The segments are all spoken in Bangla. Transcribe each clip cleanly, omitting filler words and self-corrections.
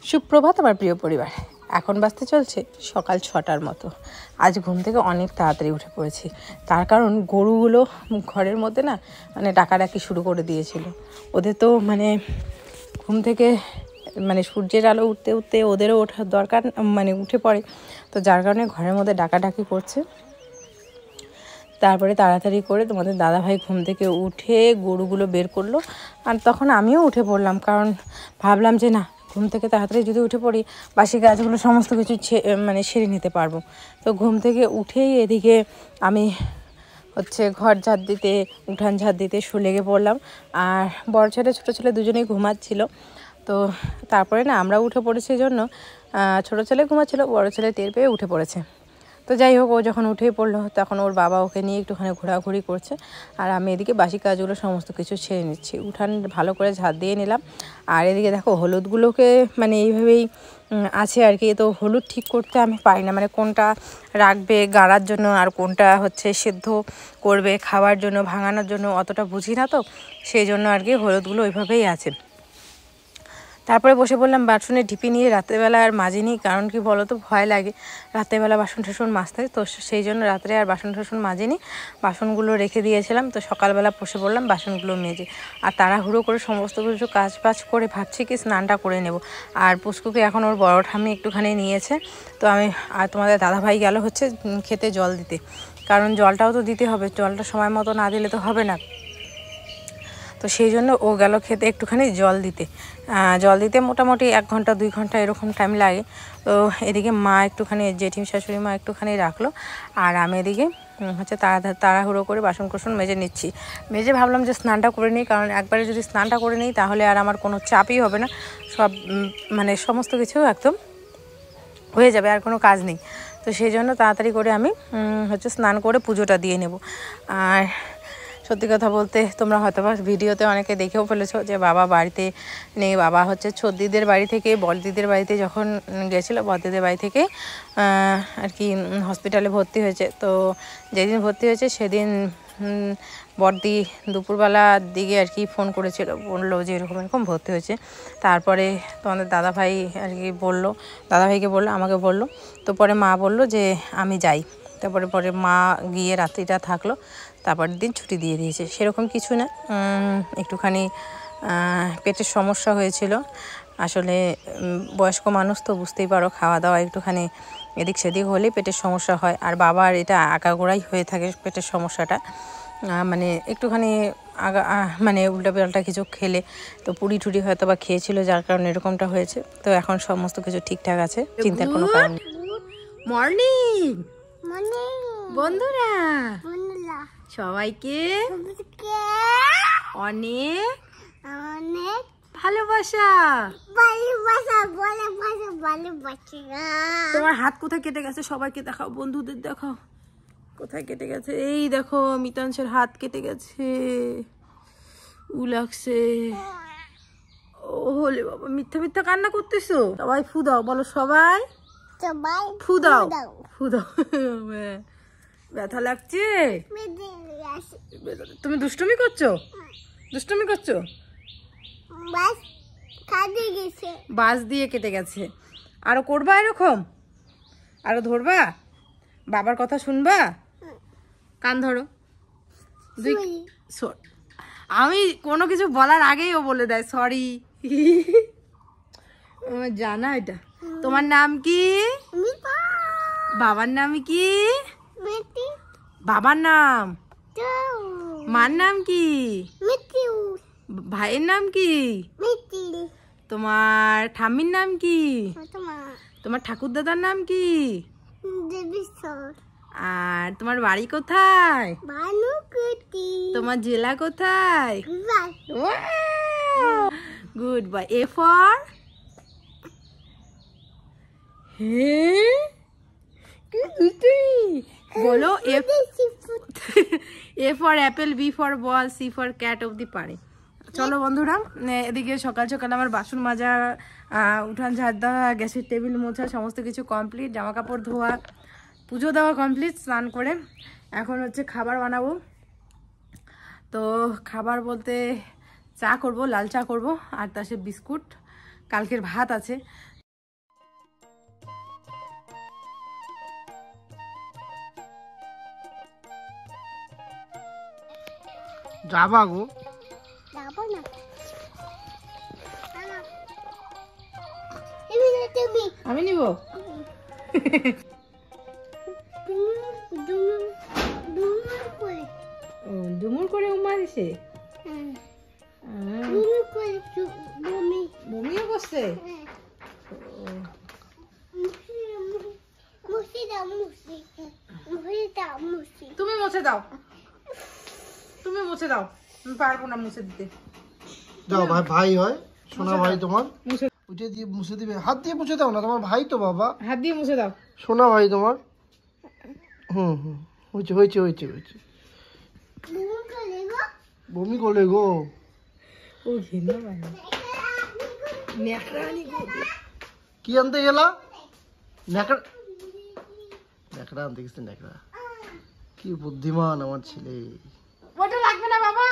সুপ্রভাত আমার প্রিয় পরিবার। এখন বাজতে চলছে সকাল 6টার মতো। আজ ঘুম থেকে অনেক তাড়াতাড়ি উঠে পড়েছি, তার কারণ গরুগুলো ঘরের মধ্যে না মানে ডাকাডাকি শুরু করে দিয়েছিল। ওদের তো মানে ঘুম থেকে মানে সূর্যের আলো উঠতে উঠতে ওদেরও ওঠার দরকার, মানে উঠে পড়ে, তো যার কারণে ঘরের মধ্যে ডাকাডাকি করছে। তারপরে তাড়াতাড়ি করে তোমাদের দাদাভাই ঘুম থেকে উঠে গরুগুলো বের করলো, আর তখন আমিও উঠে পড়লাম, কারণ ভাবলাম যে না, ঘুম থেকে তাড়াতাড়ি যদি উঠে পড়ি বাসি কাজগুলো সমস্ত কিছু মানে সেরে নিতে পারবো। তো ঘুম থেকে উঠেই এদিকে আমি ঘর ঝাড় দিতে, উঠান ঝাড় দিতে লেগে পড়লাম। আর বড় ছেলে ছোটো ছেলে দুজনেই ঘুমাচ্ছিল। তো তারপরে না আমরা উঠে পড়েছি জন্য ছোটো ছেলে ঘুমাচ্ছিল, বড় ছেলে টের পেয়ে উঠে পড়েছে। তো যাই হোক, ও যখন উঠেই পড়লো তখন ওর বাবা ওকে নিয়ে একটুখানি ঘোরাঘুরি করছে, আর আমি এদিকে বাসি কাজগুলো সমস্ত কিছু ছেড়ে নিচ্ছি। উঠান ভালো করে ঝাড় দিয়ে নিলাম। আর এদিকে দেখো হলুদগুলোকে মানে এইভাবেই আছে আর কি। তো হলুদ ঠিক করতে আমি পারি না, মানে কোনটা রাখবে গাড়ার জন্য আর কোনটা সেদ্ধ করবে খাওয়ার জন্য, ভাঙানোর জন্য অতটা বুঝি না, তো সেই জন্য আর কি হলুদগুলো ওইভাবেই আছে। তারপরে বসে পড়লাম বাসনের ঢিপি নিয়ে। রাত্রেবেলা আর মাজিনি, কারণ কি বলো তো, ভয় লাগে রাত্রেবেলা বাসন টাসন মাজতে, তো সেই জন্য রাত্রে আর বাসন টাসন মাজিনি, বাসনগুলো রেখে দিয়েছিলাম। তো সকালবেলা বসে পড়লাম বাসনগুলো মেজে, আর তাড়াহুড়ো করে সমস্ত কিছু কাজ বাজ করে ভাবছি কি স্নানটা করে নেব। আর পুষ্কুকে এখন ওর বড় ঠাম্মি একটুখানি নিয়েছে, তো আমি আর তোমাদের দাদাভাই গেল খেতে জল দিতে, কারণ জলটাও তো দিতে হবে, জলটা সময় মতো না দিলে তো হবে না। তো সেই জন্য ও গেল খেতে একটুখানি জল দিতে মোটামুটি 1 ঘন্টা 2 ঘন্টা এরকম টাইম লাগে। তো এদিকে মা একটুখানি, জেঠিম শাশুড়ি মা একটুখানি রাখলো, আর আমি এদিকে তাড়াহুড়ো করে বাসন কোসন মেজে নিচ্ছি। মেজে ভাবলাম যে স্নানটা করে নিই, কারণ একবারে যদি স্নানটা করে নিই তাহলে আর আমার কোনো চাপই হবে না, সব মানে সমস্ত কিছু একদম হয়ে যাবে, আর কোনো কাজ নেই। তো সেই জন্য তাড়াতাড়ি করে আমি স্নান করে পুজোটা দিয়ে নেব। আর সত্যি কথা বলতে, তোমরা হয়তো বা ভিডিওতে অনেকে দেখেও ফেলেছো যে বাবা বাড়িতে নেই। বাবা ছোটদিদের বাড়ি থেকে বড়দিদের বাড়িতে যখন গেছিলো, বড়দিদের বাড়ি থেকে আর কি হসপিটালে ভর্তি হয়েছে। তো যেদিন ভর্তি হয়েছে সেদিন বড়দি দুপুরবেলার দিকে আর কি ফোন করেছিল, বললো যে এরকম এরকম ভর্তি হয়েছে। তারপরে তোমাদের দাদাভাই আর কি দাদাভাইকে বললো, আমাকে বললো। তো পরে মা বললো যে আমি যাই। পরে মা গিয়ে রাত্রিটা থাকলো, তারপরের দিন ছুটি দিয়ে দিয়েছে। সেরকম কিছু না, একটুখানি পেটের সমস্যা হয়েছিল। আসলে বয়স্ক মানুষ তো বুঝতেই পারো, খাওয়া দাওয়া একটুখানি এদিক সেদিক হলেই পেটের সমস্যা হয়। আর বাবার এটা আগাগোড়াই হয়ে থাকে পেটের সমস্যাটা, মানে একটুখানি মানে উল্টাপাল্টা কিছু খেলে, তো পুরি টুরি হয়তো বা খেয়েছিল, যার কারণে এরকমটা হয়েছে। তো এখন সমস্ত কিছু ঠিকঠাক আছে, চিন্তার কোনো কারণ নেই। মর্নিং বন্ধুরা, সবাইকে অনেক অনেক ভালোবাসা। তোমার হাত কোথায় কেটে গেছে সবাইকে দেখাও, বন্ধুদের দেখাও কোথায় কেটে গেছে। এই দেখো মিতাংশের হাত কেটে গেছে, লাগছে। ও হলে বাবা, মিথ্যা মিথ্যা কান্না করতেছো। সবাই ফু দাও, বলো সবাই ফু দাও, ফু দাও। ব্যথা লাগছে, তুমি দুষ্টুমি করছো, বাস দিয়ে কেটে গেছে। আরো করবা এরকম, আরো ধরবা, বাবার কথা শুনবা, কান ধরো। আমি কোনো কিছু বলার আগেই ও বলে দেয় সরি। জানা এটা। তোমার নাম কি? বাবার নাম কি? বাবার নাম। মার নাম কি? ভাইয়ের নাম কি? তোমার ঠাম্মির নাম কি? তোমার ঠাকুর দাদার নাম কি? আর তোমার বাড়ি কোথায়? তোমার জেলা কোথায়? Good boy. এ ফর বলো। A for apple, B for ball, C for cat অবধি পারে। চলো বন্ধুরা, এদিকে সকাল সকাল আমার বাসন মাজা, উঠান ঝাড় দেওয়া, গ্যাসের টেবিল মোছা সমস্ত কিছু কমপ্লিট, জামা কাপড় ধোয়া, পুজো দেওয়া কমপ্লিট, স্নান করে এখন খাবার বানাবো। তো খাবার বলতে চা করব, লাল চা করব, আর তার সাথে বিস্কুট। কালকের ভাত আছে। যাবা গো? যাবো না। আমি নিব। ডুমুর করে উমা দিছে, বমিও করছে। তুমি মুছে দাও, তুমি মুছে দাও, আমি পারবো না মুছে দিতে। দাও, ভাই ভাই হয়, সোনা ভাই তোমার, উঠে দিয়ে মুছে দিবে। হাত দিয়ে মুছে দাও না, তোমার ভাই তো বাবা। হাত দিয়ে মুছে দাও। সোনা ভাই তোমার। হুম হুম, হয়েছে হয়েছে হয়েছে হয়েছে। বমি করলে গো। ও ঘেন্না বানা নেকড়ানি গো। কি আনতে গেলা? নেকড়া, নেকড়া আনতে গেছে। নেকড়া, কি বুদ্ধিমান আমার ছেলে। ওটা লাগবে না বাবা,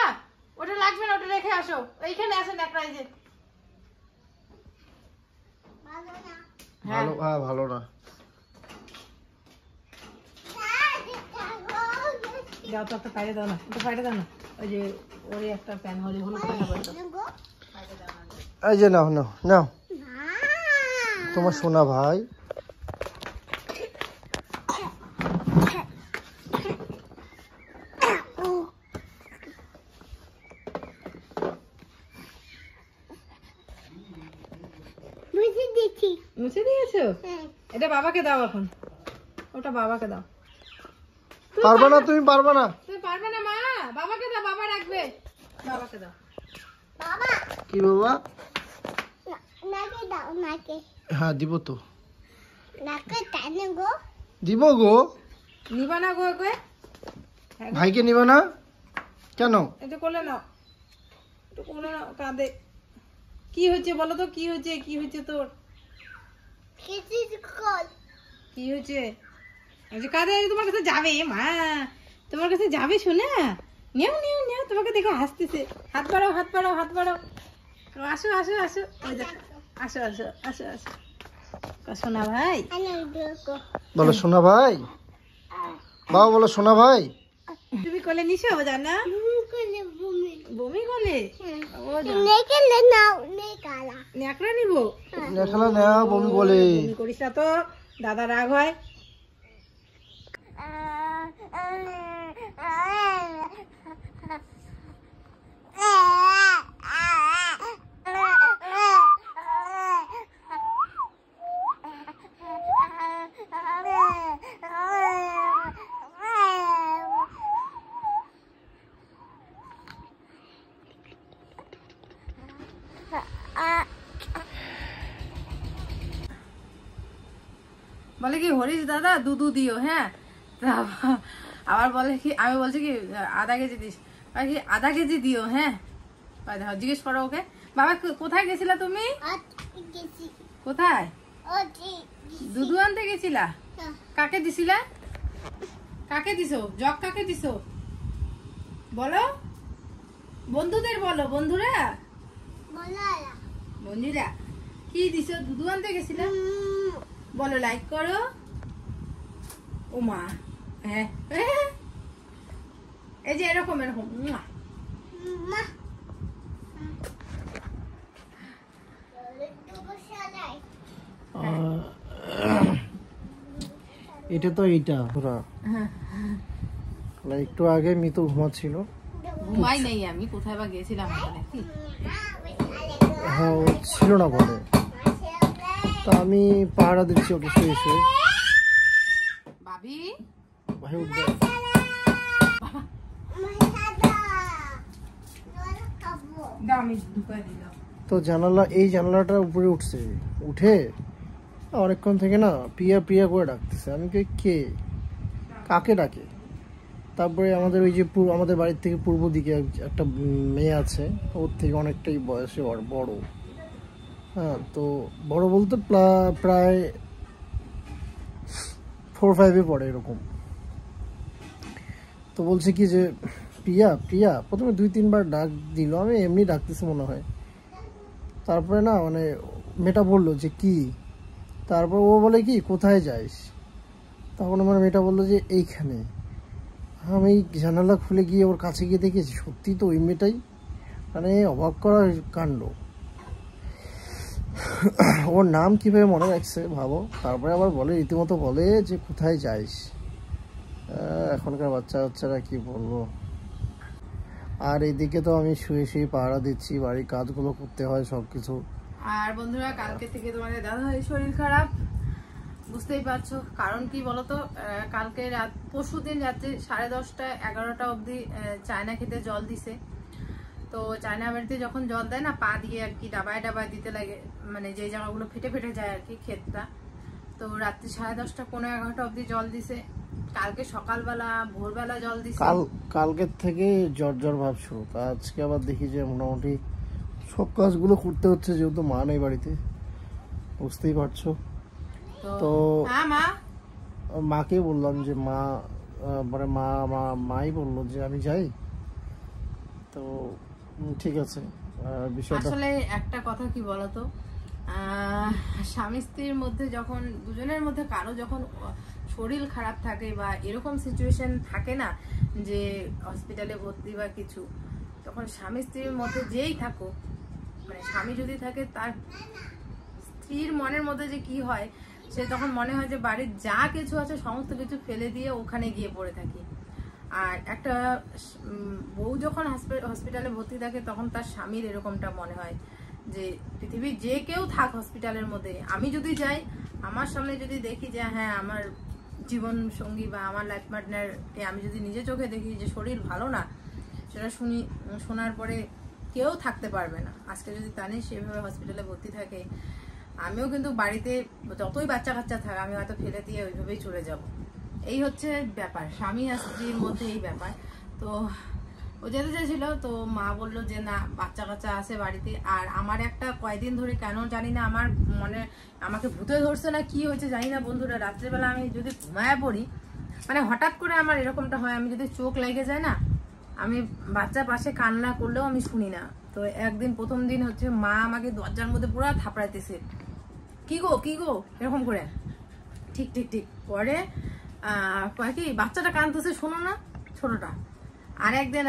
ওটা লাগবে না, ওটা রেখে আসো। এইখানে আছে নেকড়া, এই যে। ভালো, হ্যাঁ ভালো না। যাও তো একটা পাইরে দাও না, একটা পাইরে দাও না। ওই যে ওরই একটা প্যান হলে হলুদ পায়রা বলতো। এই যে নাও নাও নাও, তোমার সোনা ভাই। মুছে দিয়েছো? এটা বাবাকে দাও এখন, ওটা বাবাকে দাও। পারবে না, তুমি পারবে না। তুমি পারবে না মা, বাবাকে দাও, বাবা রাখবে, বাবাকে দাও। কি বাবা? নাকে দাও, নাকে। হ্যাঁ দিব তো, নাকে টানে গো। দিব গো। নিবা না গো ওকে? ভাইকে নিবে না কেন? এটা কোলে নাও, একটু কোলে নাও। কাঁদে, কি হয়েছে বলো তো, কি হয়েছে, কি হয়েছে তোর, কি হয়েছে? আচ্ছা কাঁদে, তোমার কাছে যাবে মা, তোমার কাছে যাবে শোনা। নেও নেও নেও, তোমাকে দেখো হাসতেছে। হাত বাড়াও, হাত বাড়াও, হাত বাড়াও। আসো আসো আসো, ওই দেখো, আসো আসো আসো আসো। সোনা ভাই বলো সোনা ভাই, বাবা বলো সোনা ভাই। তুমি কোলে নিছো জানা? বমি কোলে? নেকড়া নিবো? নেখালা নেওয়া বমি বলে। বমি করিস না তো, দাদা রাগ হয়। বলে কি হরিশ দাদা দুধু দিও, হ্যাঁ। আবার বলে কি, আমি বলছি কি আধা কেজি দিস, কি আধা কেজি দিও, হ্যাঁ। দেখো জিজ্ঞেস করো ওকে, বাবা কোথায় গেছিলা তুমি? কোথায়? দুধু আনতে গেছিলা? কাকে দিছিলা? কাকে দিছো? জগ কাকে দিছো বলো? বন্ধুদের বলো, বন্ধুরা, বন্ধুরা কি দিছো? দুধু আনতে গেছিলা বলো, লাইক করো। ও মা, হ্যাঁ এই যে এরকম এরকম। এটা তো এইটা ওরা একটু আগে মিতু ঘুমাচ্ছিল। ঘুমাই নেই আমি, কোথায় বা গেছিলাম নাকি। হ্যাঁ ও ছিল না ঘরে, তা আমি পাহারা দিচ্ছি ওকে শুয়ে শুয়ে। ভাবি ভাই উঠবে। আমি ঢুকাই দিলাম তো জানালা, এই জানালাটার উপরে উঠছে, উঠে অনেকক্ষণ থেকে না পিয়া পিয়া করে ডাকতেছে। আমি কই কে, কাকে ডাকে? তারপরে আমাদের ওই যে আমাদের বাড়ির থেকে পূর্ব দিকে একটা মেয়ে আছে, ওর থেকে অনেকটাই বয়সে বড়। হ্যাঁ, তো বড় বলতে প্রায় 4-5-এ পড়ে এরকম। তো বলছে কি যে প্রিয়া প্রিয়া, প্রথমে 2-3 বার ডাক দিল, আমি এমনি ডাকতেছি মনে হয়। তারপরে না মানে মেয়েটা বললো যে কি, তারপর ও বলে কি কোথায় যাইস, তখন আমার মেয়েটা বললো যে এইখানে। আমি জানালা খুলে গিয়ে ওর কাছে গিয়ে দেখেছি সত্যি তো ওই মেয়েটাই, মানে অবাক করার কাণ্ড। ওর নাম কীভাবে মনে রাখছে ভাবো। তারপরে আবার বলে রীতিমতো বলে যে কোথায় যাইস। এখনকার বাচ্চারা কি বলবো। আর এদিকে তো আমি শুয়ে শুয়ে পাহারা দিচ্ছি, বাড়ির কাজগুলো করতে হয় সব কিছু। আর বন্ধুরা কালকে থেকে তোমাদের দাদাভাই শরীর খারাপ, বুঝতেই পারছো কারণ কি বলতো। কালকে পরশু দিন রাত্রে 10:30 11টা অবধি চায়না খেতে জল দিছে। তো চায়না বাড়িতে যখন জল দেয় না, পা দিয়ে আর কি ডাবায় ডাবায় দিতে লাগে, মানে যে জায়গাগুলো ফেটে ফেটে যায় আর কি ক্ষেতটা। তো রাত্রি 10:30 পৌনে 11টা অবধি জল দিছে। কালকে সকালবেলা ভোরবেলা জল দিছে। কালকের থেকে জ্বর ভাব শুরু। তা আজকে আবার দেখি যে মোটামুটি সব কাজগুলো করতে হচ্ছে, যেহেতু মা নেই বাড়িতে, বুঝতেই পারছো। তো মাকে বললাম যে মানে মাই বললো যে আমি যাই। তো ঠিক আছে। বিষয়টা আসলে একটা কথা কি বলতো, স্বামী স্ত্রীর মধ্যে যখন দুজনের মধ্যে কারো যখন শরীর খারাপ থাকে বা এরকম সিচুয়েশন থাকে না যে হসপিটালে ভর্তি বা কিছু, তখন স্বামী স্ত্রীর মধ্যে যেই থাকো, মানে স্বামী যদি থাকে তার স্ত্রীর মনের মধ্যে যে কি হয়, সে তখন মনে হয় যে বাড়ির যা কিছু আছে সমস্ত কিছু ফেলে দিয়ে ওখানে গিয়ে পড়ে থাকি। আর একটা বউ যখন হসপিটালে ভর্তি থাকে তখন তার স্বামীর এরকমটা মনে হয় যে পৃথিবীর যে কেউ থাক হসপিটালের মধ্যে, আমি যদি যাই, আমার সামনে যদি দেখি যে হ্যাঁ আমার জীবন সঙ্গী বা আমার লাইফ পার্টনারকে আমি যদি নিজে চোখে দেখি যে শরীর ভালো না, সেটা শোনার পরে কেউ থাকতে পারবে না। আজকে যদি তানিশ সেভাবে হসপিটালে ভর্তি থাকে, আমিও কিন্তু বাড়িতে যতই বাচ্চা কাচ্চা থাকে আমি হয়তো ফেলে দিয়ে ওইভাবেই চলে যাব। এই হচ্ছে ব্যাপার, স্বামী আর স্ত্রীর মধ্যে এই ব্যাপার। তো ও যেতে চেয়েছিল, তো মা বললো যে না বাচ্চা কাচ্চা আছে বাড়িতে। আর আমার একটা কয়দিন ধরে কেন জানি না আমার মনে আমাকে ভূতে ধরছে না কি হয়েছে জানি না বন্ধুরা, রাত্রেবেলা আমি যদি ঘুমায় পড়ি, মানে হঠাৎ করে আমার এরকমটা হয়, আমি যদি চোখ লেগে যায় না, আমি বাচ্চা পাশে কান্না করলেও আমি শুনি না। তো একদিন প্রথম দিন হচ্ছে মা আমাকে দরজার মধ্যে পুরো থাপড়াইতেছে, কি গো এরকম করে। ঠিক পরে কি বাচ্চাটা কাঁদতেছে শোনো না, ছোটটা। আর একদিন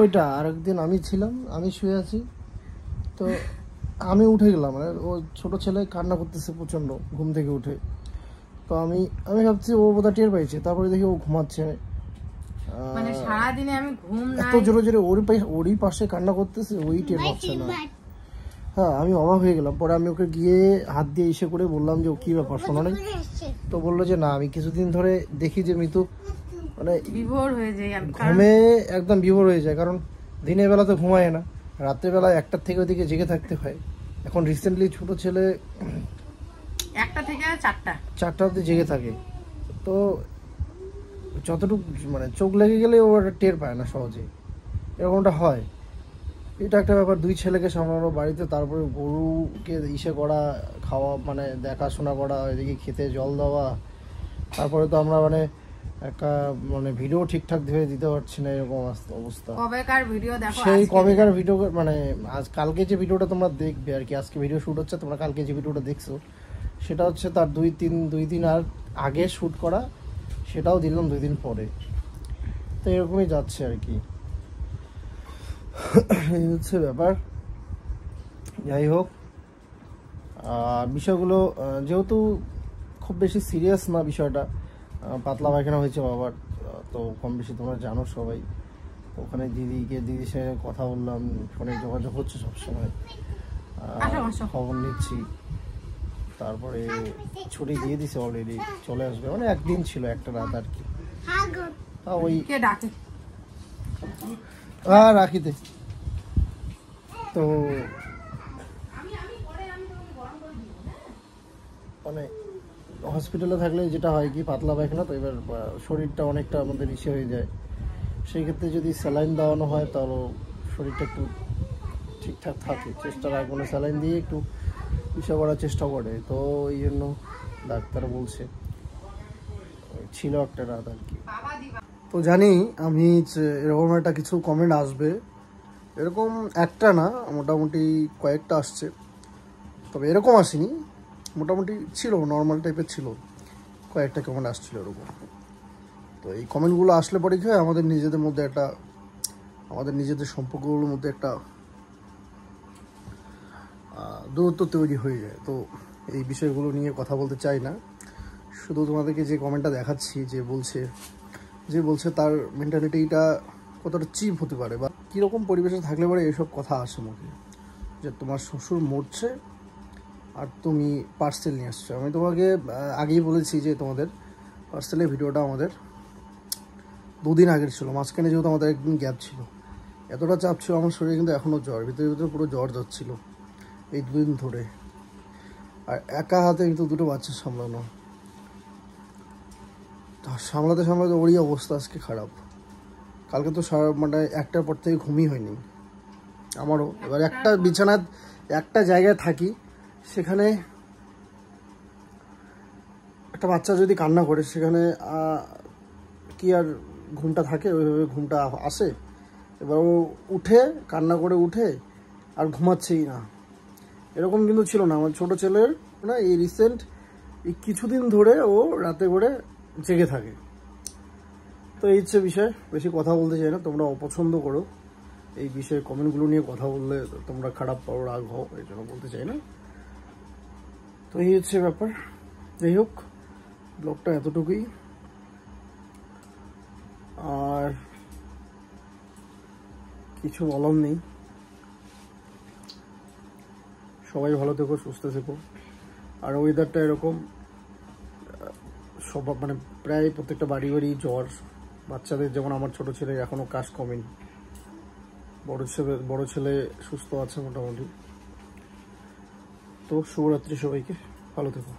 ওইটা আরেকদিন আমি ছিলাম, আমি শুয়ে আছি, তো আমি উঠে গেলাম, মানে ও ছোট ছেলে কান্না করতেছে প্রচন্ড ঘুম থেকে উঠে। তো আমি ভাবছি ও বোধহয় টের পাইছে, তারপরে দেখি ও ঘুমাচ্ছে, মানে সারাদিনে আমি ঘুম নাই, এত জোরে জোরে ওরই পাশে কান্না করতেছে, ওই টের পাচ্ছে না। হ্যাঁ আমি অবাক হয়ে গেলাম। পরে আমি ওকে গিয়ে হাত দিয়ে ইসে করে বললাম যে ও কি ব্যাপার শোনো নাই। তো বললো যে না আমি কিছুদিন ধরে দেখি যে মিতু মানে বিভোর হয়ে যায়, ঘুমে একদম বিভোর হয়ে যায়, কারণ দিনের বেলা তো ঘুমায় না, রাত্রেবেলা 1টার থেকে ওদিকে জেগে থাকতে হয়। এখন রিসেন্টলি ছোট ছেলে 1টা থেকে 4টা অবধি জেগে থাকে। তো যতটুকু মানে চোখ লেগে গেলে ও টের পায় না সহজে, এরকমটা হয়। এটা একটা ব্যাপার, 2 ছেলেকে সামলানো বাড়িতে, তারপরে গরুকে ইসে করা, খাওয়া মানে দেখাশোনা করা, এদিকে খেতে জল দেওয়া, তারপরে তো আমরা মানে একটা মানে ভিডিও ঠিকঠাক ধরে দিতে পারছি না, এরকম অবস্থা। কবেকার ভিডিও দেখো, সেই কবেকার ভিডিও, মানে কালকে যে ভিডিওটা তোমরা দেখবে আর কি, আজকে ভিডিও শুট হচ্ছে, তোমরা কালকে যে ভিডিওটা দেখছো সেটা হচ্ছে তার 2 দিন আর আগে শুট করা, সেটাও দিলাম 2 দিন পরে। তো এরকমই যাচ্ছে আর কি, এই হচ্ছে ব্যাপার। যাই হোক, বিষয়গুলো যেহেতু খুব বেশি সিরিয়াস না বিষয়টা, পাতলা পায়খানা হয়েছে বাবার, তো কম বেশি তোমরা জানো সবাই। ওখানে দিদির সঙ্গে কথা বললাম, ফোনে যোগাযোগ হচ্ছে সবসময়, খবর নিচ্ছি। তারপরে ছুটি দিয়ে দিছে অলরেডি, চলে আসবে, মানে একদিন ছিল, একটা রাত আর কি। ওই রাখিতে। তো মানে হসপিটালে থাকলে যেটা হয় কি পাতলা পায়খানা, তো এবার শরীরটা অনেকটা আমাদের ইসে হয়ে যায়। সেই ক্ষেত্রে যদি স্যালাইন দেওয়ানো হয় তাহলে শরীরটা একটু ঠিকঠাক থাকে, চেষ্টা রাখে কোনো স্যালাইন দিয়ে একটু ইসে করার চেষ্টা করে। তো এই জন্য ডাক্তার বলছে ছিল একটা রাত আর কি। তো জানি আমি এরকম একটা কিছু কমেন্ট আসবে, এরকম একটা না মোটামুটি কয়েকটা আসছে। তবে এরকম আসেনি, মোটামুটি ছিল, নর্মাল টাইপের ছিল, কয়েকটা কমেন্ট আসছিল এরকম। তো এই কমেন্টগুলো আসলে পরে কি হয়, আমাদের নিজেদের মধ্যে একটা, আমাদের নিজেদের সম্পর্কগুলোর মধ্যে একটা দূরত্ব তৈরি হয়ে যায়। তো এই বিষয়গুলো নিয়ে কথা বলতে চাই না, শুধু তোমাদেরকে যে কমেন্টটা দেখাচ্ছি, যে বলছে তার মেন্টালিটিটা কতটা চিপ হতে পারে বা কীরকম পরিবেশে থাকলে পরে এসব কথা আসে মুখে, যে তোমার শ্বশুর মরছে আর তুমি পার্সেল নিয়ে আসছো। আমি তোমাকে আগেই বলেছি যে তোমাদের পার্সেলের ভিডিওটা আমাদের 2 দিন আগের ছিল, মাঝখানে যেহেতু আমাদের একদিন গ্যাপ ছিল। এতটা চাপ ছিল আমার শরীরে, কিন্তু এখনও জ্বর, ভিতরে ভিতরে পুরো জ্বর যাচ্ছিল এই 2 দিন ধরে। আর একা হাতে কিন্তু 2টো বাচ্চা সামলানো, সামলাতে সামলাতে ওরই অবস্থা আজকে খারাপ। কালকে তো মানে 1টার পর থেকে ঘুমই হয়নি আমারও। এবার একটা বিছানায় একটা জায়গায় থাকি, সেখানে একটা বাচ্চা যদি কান্না করে, সেখানে কি আর ঘুমটা থাকে? ওইভাবে ঘুমটা আসে? এবার ও উঠে কান্না করে উঠে আর ঘুমাচ্ছেই না, এরকম কিন্তু ছিল না আমার ছোটো ছেলের না। এই রিসেন্ট এই কিছুদিন ধরে ও রাতে করে জেগে থাকে। তো এই হচ্ছে বিষয়, বেশি কথা বলতে চাই না, তোমরা অপছন্দ করো এই বিষয়ে, কমেন্টগুলো নিয়ে কথা বললে তোমরা খারাপ পাও, রাগ হও, এই জন্য বলতে চাই না। তো এই হচ্ছে ব্যাপার। যাই হোক, ব্লগটা এতটুকুই, আর কিছু বলার নেই। সবাই ভালো থেকো, সুস্থ থেকো। আর ওয়েদারটা এরকম, সব মানে প্রায় প্রত্যেকটা বাড়ি বাড়ি জ্বর, বাচ্চাদের, যেমন আমার ছোট ছেলে এখনও কাশ কমেনি, বড় ছেলে সুস্থ আছে মোটামুটি। তো শুভরাত্রি সবাইকে, ভালো থেকো।